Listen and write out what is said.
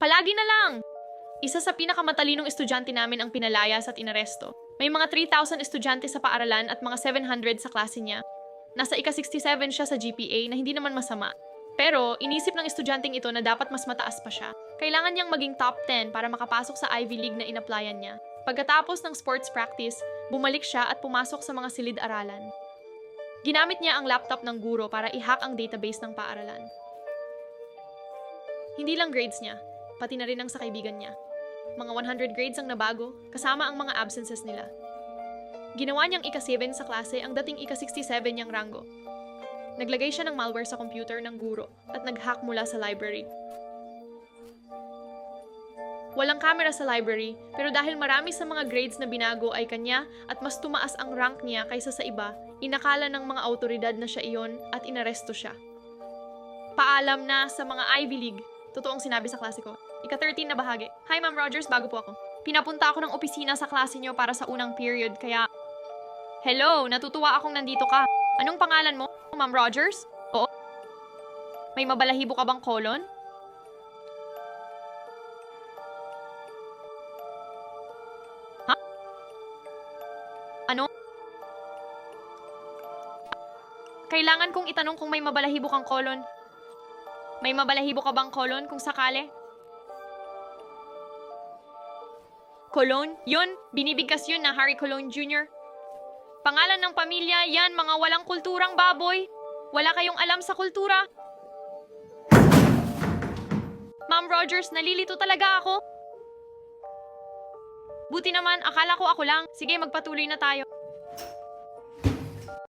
Palagi na lang! Isa sa pinakamatalinong estudyante namin ang pinalayas at inaresto. May mga 3,000 estudyante sa paaralan at mga 700 sa klase niya. Nasa ika-67 siya sa GPA na hindi naman masama. Pero inisip ng estudyanteng ito na dapat mas mataas pa siya. Kailangan niyang maging top 10 para makapasok sa Ivy League na inaplayan niya. Pagkatapos ng sports practice, bumalik siya at pumasok sa mga silid-aralan. Ginamit niya ang laptop ng guro para i-hack ang database ng paaralan. Hindi lang grades niya, pati na rin ang sa kaibigan niya. Mga 100 grades ang nabago, kasama ang mga absences nila. Ginawa niyang ika-7 sa klase ang dating ika-67 niyang ranggo. Naglagay siya ng malware sa computer ng guro at nag-hack mula sa library. Walang camera sa library, pero dahil marami sa mga grades na binago ay kanya at mas tumaas ang rank niya kaysa sa iba, inakala ng mga autoridad na siya iyon at inaresto siya. Paalam na sa mga Ivy League. Totoong sinabi sa klase ko. Ika-13 na bahagi. Hi, Ma'am Rogers, bago po ako. Pinapunta ako ng opisina sa klase niyo para sa unang period, kaya... Hello, natutuwa akong nandito ka. Anong pangalan mo, Ma'am Rogers? Oo. May mabalahibo ka bang colon? Ha? Ano? Kailangan kong itanong kung may mabalahibo kang colon. May mabalahibo ka bang colon kung sakali? Colon? Yun, binibigkas yun na Harry Colon Jr. Pangalan ng pamilya, yan mga walang kulturang baboy. Wala kayong alam sa kultura. Ma'am Rogers, nalilito talaga ako. Buti naman, akala ko ako lang. Sige, magpatuloy na tayo.